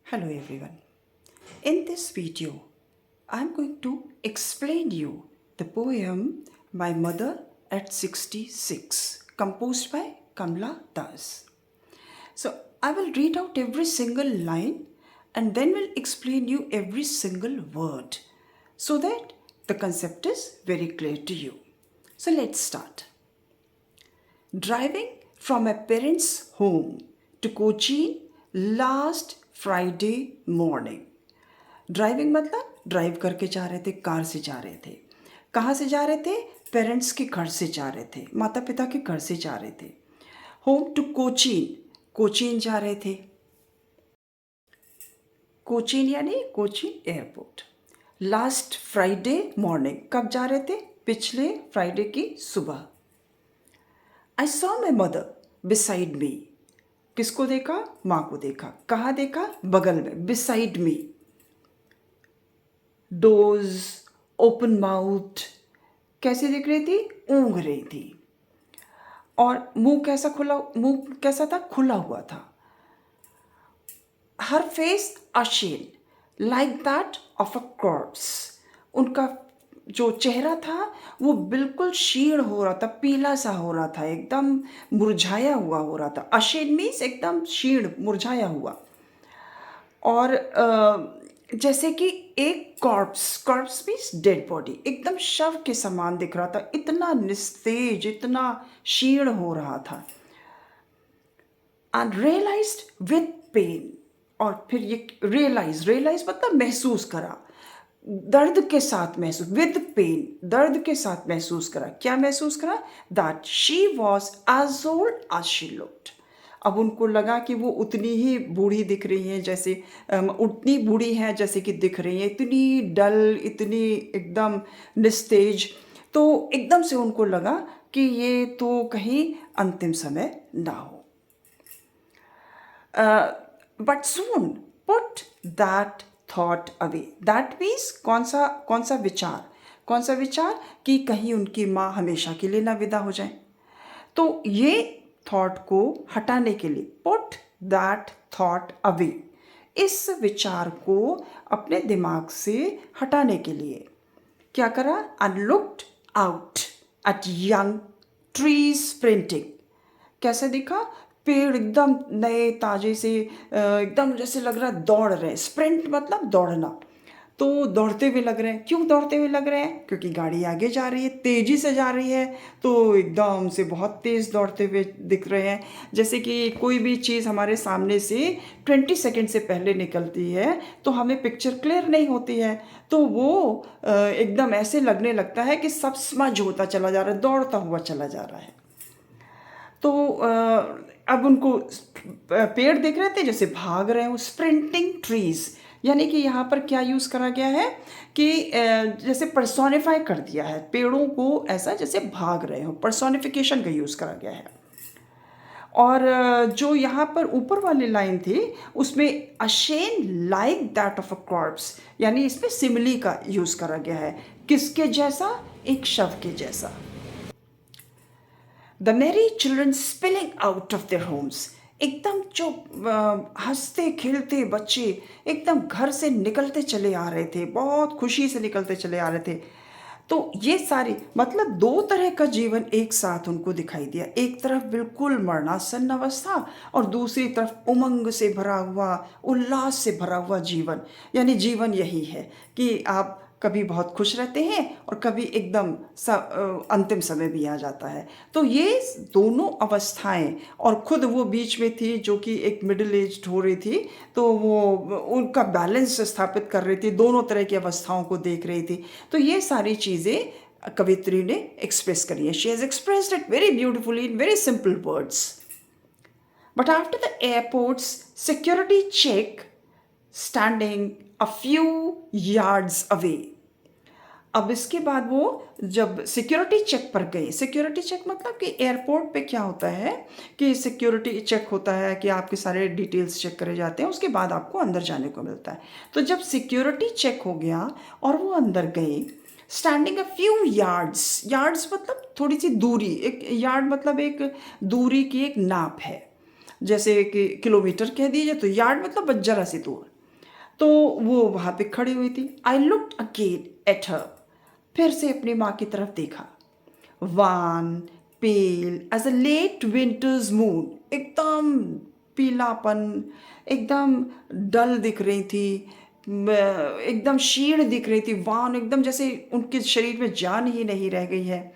Hello everyone. In this video, I'm going to explain you the poem My Mother at 66, composed by Kamla Das. So I will read out every single line and then will explain you every single word so that the concept is very clear to you. So let's start. Driving from a parent's home to Cochin last Friday morning. Driving मतलब drive करके जा रहे थे, car से जा रहे थे. कहाँ से जा रहे थे? पेरेंट्स के घर से जा रहे थे, माता पिता के घर से जा रहे थे. होम टू कोचीन, कोचीन जा रहे थे. कोचीन यानी Cochin airport. Last Friday morning, कब जा रहे थे? पिछले फ्राइडे की सुबह. I saw my mother beside me. किसको देखा? माँ को देखा. कहाँ देखा? बगल में. Beside me. Dose, open mouth. कैसे दिख रही थी? ऊँघ रही थी. और मुंह कैसा था? खुला हुआ था. Her face ashen like that of a corpse. उनका जो चेहरा था वो बिल्कुल क्षीण हो रहा था, पीला सा हो रहा था, एकदम मुरझाया हुआ हो रहा था. अशेन मीन्स एकदम क्षीण, मुरझाया हुआ. और जैसे कि एक कॉर्प्स मीन्स डेड बॉडी, एकदम शव के समान दिख रहा था. इतना निस्तेज, इतना क्षीण हो रहा था. And realized with pain. और फिर ये रियलाइज मतलब महसूस करा, दर्द के साथ महसूस. विद पेन, दर्द के साथ महसूस करा. क्या महसूस करा? That she was as old as she looked. अब उनको लगा कि वो उतनी ही बूढ़ी दिख रही हैं, जैसे उतनी बूढ़ी हैं जैसे कि दिख रही हैं. इतनी डल, इतनी एकदम निस्तेज. तो एकदम से उनको लगा कि ये तो कहीं अंतिम समय ना हो. But soon put that thought away. That means कौन सा विचार? कि कहीं उनकी माँ हमेशा के लिए ना विदा हो जाए. तो ये थॉट को हटाने के लिए, पुट दैट थॉट अवे, इस विचार को अपने दिमाग से हटाने के लिए क्या करा? And looked out at young trees sprinting. कैसे दिखा? पेड़ एकदम नए ताजे से, एकदम जैसे लग रहा है दौड़ रहे हैं. स्प्रिंट मतलब दौड़ना. तो दौड़ते हुए लग रहे हैं. क्यों दौड़ते हुए लग रहे हैं? क्योंकि गाड़ी आगे जा रही है, तेज़ी से जा रही है, तो एकदम से बहुत तेज़ दौड़ते हुए दिख रहे हैं. जैसे कि कोई भी चीज़ हमारे सामने से 20 सेकंड से पहले निकलती है तो हमें पिक्चर क्लियर नहीं होती है. तो वो एकदम ऐसे लगने लगता है कि सब स्मज होता चला जा रहा है, दौड़ता हुआ चला जा रहा है. तो अब उनको पेड़ दिख रहे थे जैसे भाग रहे हो. स्प्रिंटिंग ट्रीज यानी कि यहाँ पर क्या यूज़ करा गया है कि जैसे पर्सोनिफाई कर दिया है पेड़ों को, ऐसा जैसे भाग रहे हो. पर्सोनिफिकेशन का यूज़ करा गया है. और जो यहाँ पर ऊपर वाली लाइन थी उसमें ashen like that of a corps, यानी इसमें सिमिली का यूज़ करा गया है. किसके जैसा? एक शव के जैसा. द मेरी children spilling out of their homes. एकदम जो हंसते खेलते बच्चे एकदम घर से निकलते चले आ रहे थे, बहुत खुशी से निकलते चले आ रहे थे. तो ये सारी मतलब दो तरह का जीवन एक साथ उनको दिखाई दिया. एक तरफ बिल्कुल मरणासन अवस्था और दूसरी तरफ उमंग से भरा हुआ, उल्लास से भरा हुआ जीवन. यानी जीवन यही है कि आप कभी बहुत खुश रहते हैं और कभी एकदम अंतिम समय भी आ जाता है. तो ये दोनों अवस्थाएं, और खुद वो बीच में थी जो कि एक मिडिल एज्ड हो रही थी, तो वो उनका बैलेंस स्थापित कर रही थी, दोनों तरह की अवस्थाओं को देख रही थी. तो ये सारी चीज़ें कवित्री ने एक्सप्रेस करी है. She has expressed it very beautifully in very simple words. But after the airport's security check standing a few yards away. अब इसके बाद वो जब सिक्योरिटी चेक पर गए, सिक्योरिटी चेक मतलब कि एयरपोर्ट पे क्या होता है कि सिक्योरिटी चेक होता है कि आपके सारे डिटेल्स चेक करे जाते हैं, उसके बाद आपको अंदर जाने को मिलता है. तो जब सिक्योरिटी चेक हो गया और वो अंदर गए, standing a few yards. Yards मतलब थोड़ी सी दूरी. एक यार्ड मतलब एक दूरी की एक नाप है. जैसे कि किलोमीटर कह दीजिए तो यार्ड मतलब बस जरा सी दूर. तो वो वहाँ पे खड़ी हुई थी। I looked again at her, फिर से अपनी माँ की तरफ देखा। wan, pale as a late winter's moon, एकदम पीलापन, एकदम डल दिख रही थी, एकदम क्षीण दिख रही थी, वान एकदम जैसे उनके शरीर में जान ही नहीं रह गई है।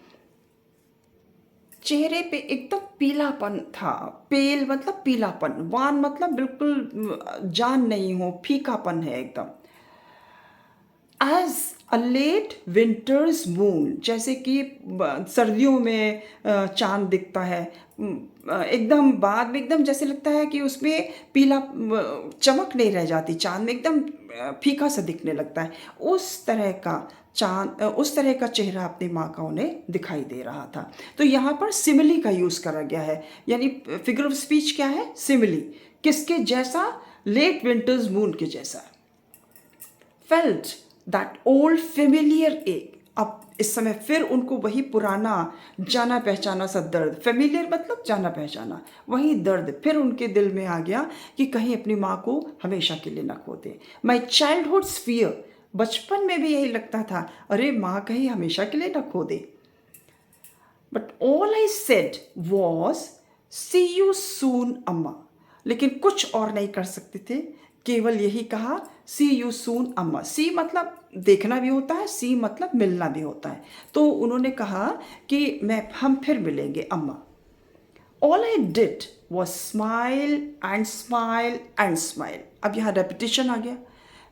चेहरे पे एकदम पीलापन था। पेल मतलब पीलापन, वान मतलब बिल्कुल जान नहीं हो, फीकापन है एकदम। As a late winter's moon, जैसे कि सर्दियों में चांद दिखता है, एकदम बाद में एकदम जैसे लगता है कि उसमें पीला चमक नहीं रह जाती, चांद में एकदम फीका सा दिखने लगता है। उस तरह का चांद, उस तरह का चेहरा अपनी माँ का उन्हें दिखाई दे रहा था। तो यहाँ पर सिमिली का यूज़ करा गया है, यानी फिगर ऑफ स्पीच क्या है, सिमिली। किसके जैसा, लेट विंटर्स मून के जैसा। फेल्ट दैट ओल्ड फेमिलियर एक, अब इस समय फिर उनको वही पुराना जाना पहचाना सा दर्द, फेमिलियर मतलब जाना पहचाना, वही दर्द फिर उनके दिल में आ गया कि कहीं अपनी माँ को हमेशा के लिए न खो दे। माई चाइल्डहुड्स फियर, बचपन में भी यही लगता था, अरे माँ कहीं हमेशा के लिए न खो दे। But all I said was see you soon अम्मा, लेकिन कुछ और नहीं कर सकते थे, केवल यही कहा सी यू सून अम्मा। सी मतलब देखना भी होता है, सी मतलब मिलना भी होता है। तो उन्होंने कहा कि हम फिर मिलेंगे अम्मा। All I did was smile and smile and smile. अब यहाँ रेपिटेशन आ गया,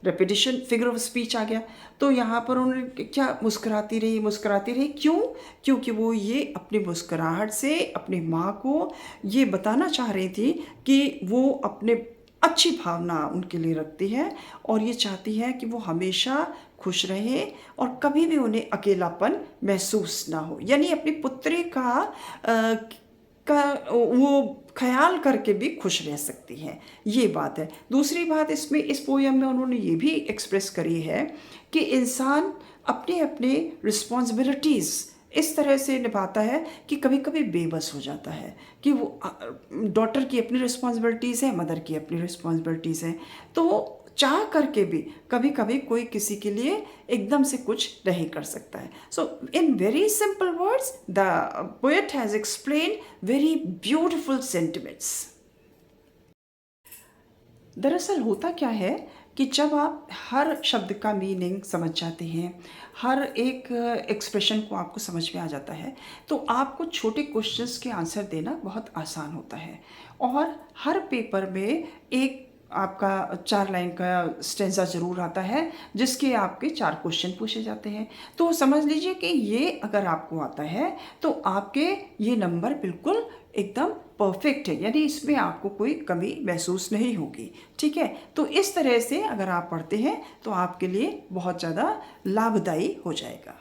रेपिटेशन फिगर ऑफ स्पीच आ गया। तो यहाँ पर उन्होंने क्या, मुस्कुराती रही मुस्कुराती रही, क्यों, क्योंकि वो ये अपनी मुस्कुराहट से अपनी माँ को ये बताना चाह रही थी कि वो अपने अच्छी भावना उनके लिए रखती है और ये चाहती है कि वो हमेशा खुश रहे और कभी भी उन्हें अकेलापन महसूस ना हो, यानी अपनी पुत्री का वो ख्याल करके भी खुश रह सकती हैं, ये बात है। दूसरी बात इसमें, इस पोयम में उन्होंने ये भी एक्सप्रेस करी है कि इंसान अपने अपने रिस्पॉन्सिबिलिटीज़ इस तरह से निभाता है कि कभी कभी बेबस हो जाता है कि वो डॉटर की अपनी रिस्पॉन्सिबिलिटीज़ है, मदर की अपनी रिस्पॉन्सिबिलिटीज़ हैं, तो चाह करके भी कभी कभी कोई किसी के लिए एकदम से कुछ नहीं कर सकता है। So in very simple words the poet has explain very beautiful sentiments. दरअसल होता क्या है कि जब आप हर शब्द का मीनिंग समझ जाते हैं, हर एक एक्सप्रेशन को आपको समझ में आ जाता है, तो आपको छोटे क्वेश्चंस के आंसर देना बहुत आसान होता है। और हर पेपर में एक आपका 4 लाइन का स्टेंजा ज़रूर आता है जिसके आपके 4 क्वेश्चन पूछे जाते हैं। तो समझ लीजिए कि ये अगर आपको आता है तो आपके ये नंबर बिल्कुल एकदम परफेक्ट है, यानी इसमें आपको कोई कमी महसूस नहीं होगी। ठीक है, तो इस तरह से अगर आप पढ़ते हैं तो आपके लिए बहुत ज़्यादा लाभदायी हो जाएगा।